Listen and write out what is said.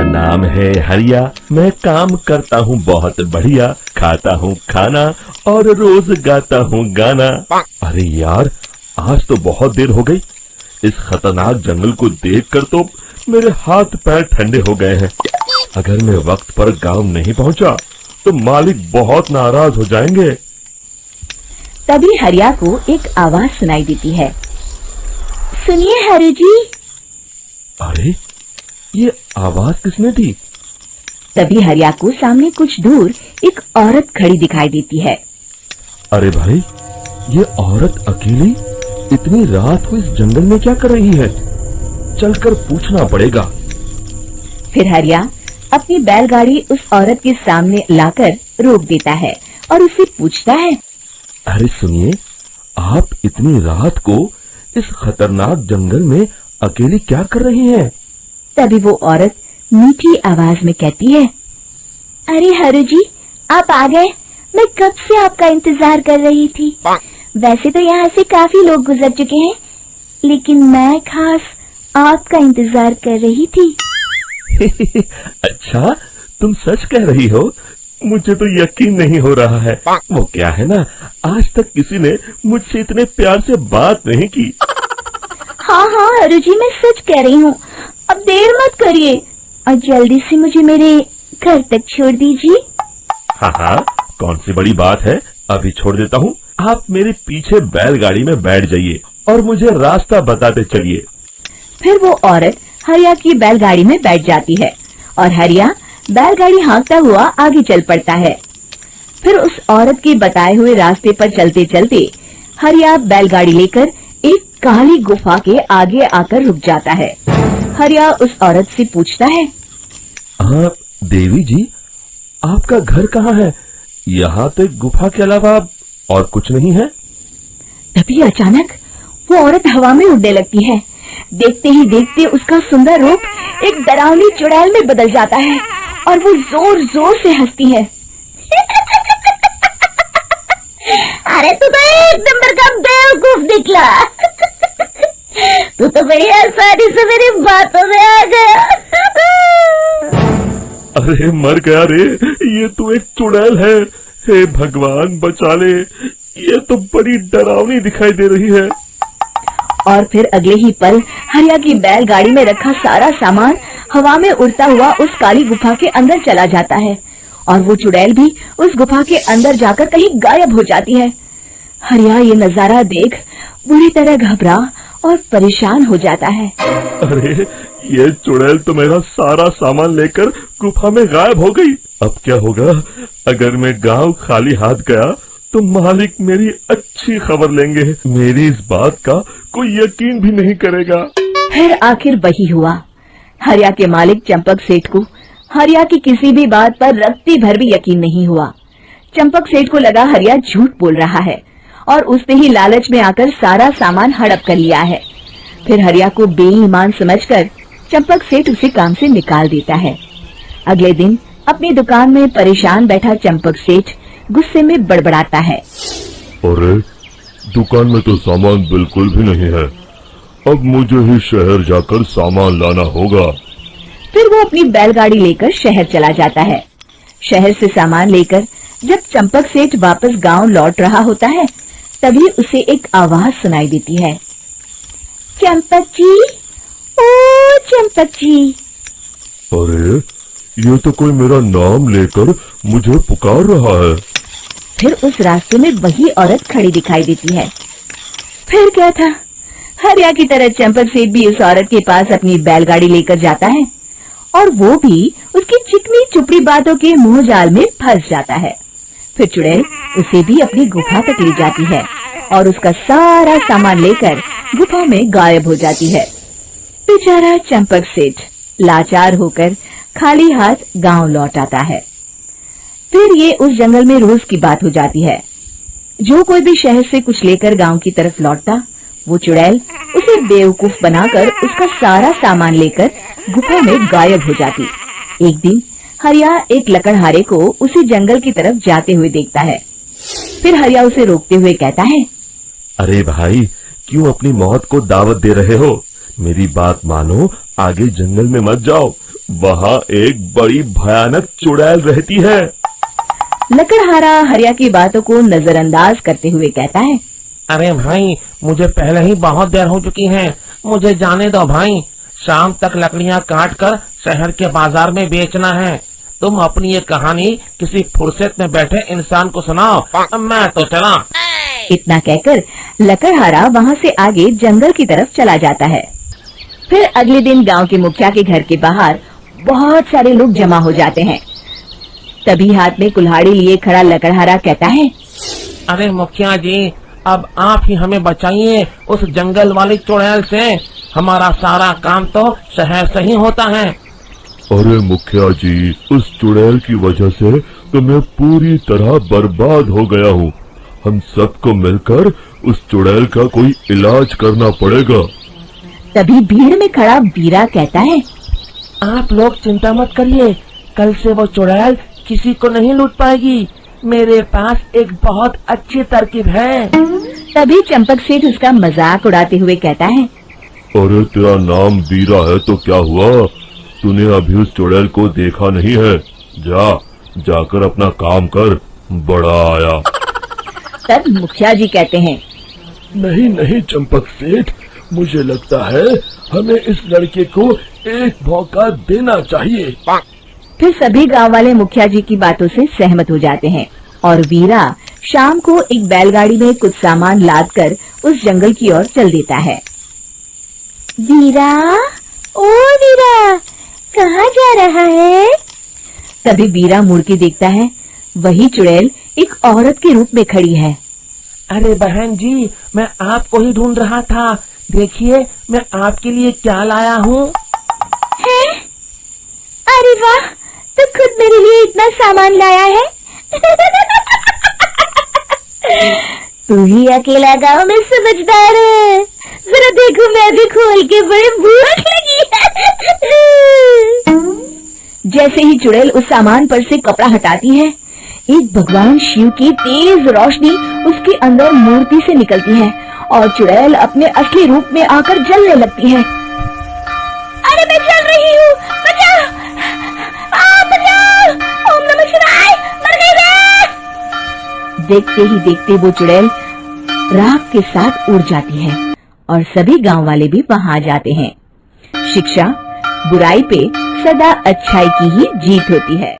नाम है हरिया, मैं काम करता हूँ बहुत बढ़िया, खाता हूँ खाना और रोज गाता हूँ गाना। अरे यार, आज तो बहुत देर हो गई। इस खतरनाक जंगल को देखकर तो मेरे हाथ पैर ठंडे हो गए हैं। अगर मैं वक्त पर गांव नहीं पहुंचा तो मालिक बहुत नाराज हो जाएंगे। तभी हरिया को एक आवाज सुनाई देती है। सुनिए हरि जी। अरे, ये आवाज किसने दी? तभी हरिया को सामने कुछ दूर एक औरत खड़ी दिखाई देती है। अरे भाई, ये औरत अकेली इतनी रात को इस जंगल में क्या कर रही है? चलकर पूछना पड़ेगा। फिर हरिया अपनी बैलगाड़ी उस औरत के सामने लाकर रोक देता है और उससे पूछता है। अरे सुनिए, आप इतनी रात को इस खतरनाक जंगल में अकेली क्या कर रही हैं? तभी वो औरत मीठी आवाज में कहती है। अरे हरु जी, आप आ गए। मैं कब से आपका इंतजार कर रही थी। वैसे तो यहाँ से काफी लोग गुजर चुके हैं, लेकिन मैं खास आपका इंतजार कर रही थी। अच्छा, तुम सच कह रही हो? मुझे तो यकीन नहीं हो रहा है। वो क्या है ना, आज तक किसी ने मुझसे इतने प्यार से बात नहीं की। हाँ हाँ हरु जी, मैं सच कह रही हूँ। अब देर मत करिए और जल्दी से मुझे मेरे घर तक छोड़ दीजिए। हाँ हाँ, कौन सी बड़ी बात है, अभी छोड़ देता हूँ। आप मेरे पीछे बैलगाड़ी में बैठ जाइए और मुझे रास्ता बताते चलिए। फिर वो औरत हरिया की बैलगाड़ी में बैठ जाती है और हरिया बैलगाड़ी हाँकता हुआ आगे चल पड़ता है। फिर उस औरत के बताए हुए रास्ते पर चलते चलते हरिया बैलगाड़ी लेकर एक काली गुफा के आगे आकर रुक जाता है। हरिया उस औरत से पूछता है। हाँ देवी जी, आपका घर कहाँ है? यहाँ तो एक गुफा के अलावा और कुछ नहीं है। तभी अचानक वो औरत हवा में उड़ने लगती है। देखते ही देखते उसका सुंदर रूप एक डरावनी चुड़ैल में बदल जाता है और वो जोर जोर से हंसती है। अरे तू तो एक नंबर का बेवकूफ निकला। तू तो बड़ी आसानी से मेरी बातों में आ गया। अरे मर गया रे, ये तो एक चुड़ैल है। हे भगवान बचा ले, ये तो बड़ी डरावनी दिखाई दे रही है। और फिर अगले ही पल हरिया की बैलगाड़ी में रखा सारा सामान हवा में उड़ता हुआ उस काली गुफा के अंदर चला जाता है और वो चुड़ैल भी उस गुफा के अंदर जाकर कहीं गायब हो जाती है। हरिया ये नजारा देख बुरी तरह घबरा और परेशान हो जाता है। अरे, ये चुड़ैल तो मेरा सारा सामान लेकर गुफा में गायब हो गई। अब क्या होगा? अगर मैं गांव खाली हाथ गया तो मालिक मेरी अच्छी खबर लेंगे। मेरी इस बात का कोई यकीन भी नहीं करेगा। फिर आखिर वही हुआ। हरिया के मालिक चंपक सेठ को हरिया की किसी भी बात पर रत्ती भर भी यकीन नहीं हुआ। चंपक सेठ को लगा हरिया झूठ बोल रहा है और उसने ही लालच में आकर सारा सामान हड़प कर लिया है। फिर हरिया को बेईमान समझकर चंपक सेठ उसे काम से निकाल देता है। अगले दिन अपनी दुकान में परेशान बैठा चंपक सेठ गुस्से में बड़बड़ाता है। अरे, दुकान में तो सामान बिल्कुल भी नहीं है। अब मुझे ही शहर जाकर सामान लाना होगा। फिर वो अपनी बैलगाड़ी लेकर शहर चला जाता है। शहर से सामान लेकर जब चंपक सेठ वापस गांव लौट रहा होता है, तभी उसे एक आवाज सुनाई देती है। चंपक जी, ओ चंपक जी। अरे, ये तो कोई मेरा नाम लेकर मुझे पुकार रहा है। फिर उस रास्ते में वही औरत खड़ी दिखाई देती है। फिर क्या था, हरिया की तरह चंपक सेठ भी उस औरत के पास अपनी बैलगाड़ी लेकर जाता है और वो भी उसकी चिकनी चुपड़ी बातों के मुंह जाल में फंस जाता है। फिर चुड़ैल उसे भी अपनी गुफा तक ले जाती है और उसका सारा सामान लेकर गुफा में गायब हो जाती है। बेचारा चंपक सेठ लाचार होकर खाली हाथ गांव लौट आता है। फिर ये उस जंगल में रोज की बात हो जाती है। जो कोई भी शहर से कुछ लेकर गांव की तरफ लौटता, वो चुड़ैल उसे बेवकूफ बनाकर उसका सारा सामान लेकर गुफा में गायब हो जाती। एक दिन हरिया एक लकड़हारे को उसी जंगल की तरफ जाते हुए देखता है। फिर हरिया उसे रोकते हुए कहता है। अरे भाई, क्यों अपनी मौत को दावत दे रहे हो? मेरी बात मानो, आगे जंगल में मत जाओ, वहाँ एक बड़ी भयानक चुड़ैल रहती है। लकड़हारा हरिया की बातों को नजरअंदाज करते हुए कहता है, अरे भाई, मुझे पहले ही बहुत देर हो चुकी है, मुझे जाने दो भाई। शाम तक लकड़ियाँ काट कर शहर के बाजार में बेचना है। तुम अपनी ये कहानी किसी फुर्सत में बैठे इंसान को सुनाओ, मैं तो चला। इतना कहकर लकड़हारा वहाँ से आगे जंगल की तरफ चला जाता है। फिर अगले दिन गांव के मुखिया के घर के बाहर बहुत सारे लोग जमा हो जाते हैं। तभी हाथ में कुल्हाड़ी लिए खड़ा लकड़हारा कहता है, अरे मुखिया जी, अब आप ही हमें बचाइए उस जंगल वाली चुड़ैल से। हमारा सारा काम तो शहर से ही होता है। अरे मुखिया जी, उस चुड़ैल की वजह से तो मैं पूरी तरह बर्बाद हो गया हूँ। हम सबको मिलकर उस चुड़ैल का कोई इलाज करना पड़ेगा। तभी भीड़ में खड़ा वीरा कहता है, आप लोग चिंता मत करिए, कल से वो चुड़ैल किसी को नहीं लूट पाएगी। मेरे पास एक बहुत अच्छी तरकीब है। तभी चंपक सेठ उसका मजाक उड़ाते हुए कहता है, अरे तेरा नाम वीरा है तो क्या हुआ? तूने अभी उस चुड़ैल को देखा नहीं है? जाकर अपना काम कर, बड़ा आया। तब मुखिया जी कहते हैं, नहीं चंपक सेठ, मुझे लगता है हमें इस लड़के को एक मौका देना चाहिए। फिर सभी गांव वाले मुखिया जी की बातों से सहमत हो जाते हैं और वीरा शाम को एक बैलगाड़ी में कुछ सामान लादकर उस जंगल की ओर चल देता है। वीरा, ओ वीरा, कहाँ जा रहा है? तभी वीरा मुड़ के देखता है, वही चुड़ैल एक औरत के रूप में खड़ी है। अरे बहन जी, मैं आपको ही ढूंढ रहा था। देखिए, मैं आपके लिए क्या लाया हूँ। अरे वाह, तो खुद मेरे लिए इतना सामान लाया है। तू ही अकेला गांव में समझदार है। जरा देखो, मैं भी खोल के बड़े भूख लगी है। जैसे ही चुड़ैल उस सामान पर से कपड़ा हटाती है, एक भगवान शिव की तेज रोशनी उसके अंदर मूर्ति से निकलती है और चुड़ैल अपने असली रूप में आकर जलने लगती है। अरे मैं जल रही हूँ, बचाओ, बचाओ, ओम नमः शिवाय, मर गई मैं। देखते ही देखते वो चुड़ैल राख के साथ उड़ जाती है और सभी गांव वाले भी वहां जाते हैं। शिक्षा, बुराई पे सदा अच्छाई की ही जीत होती है।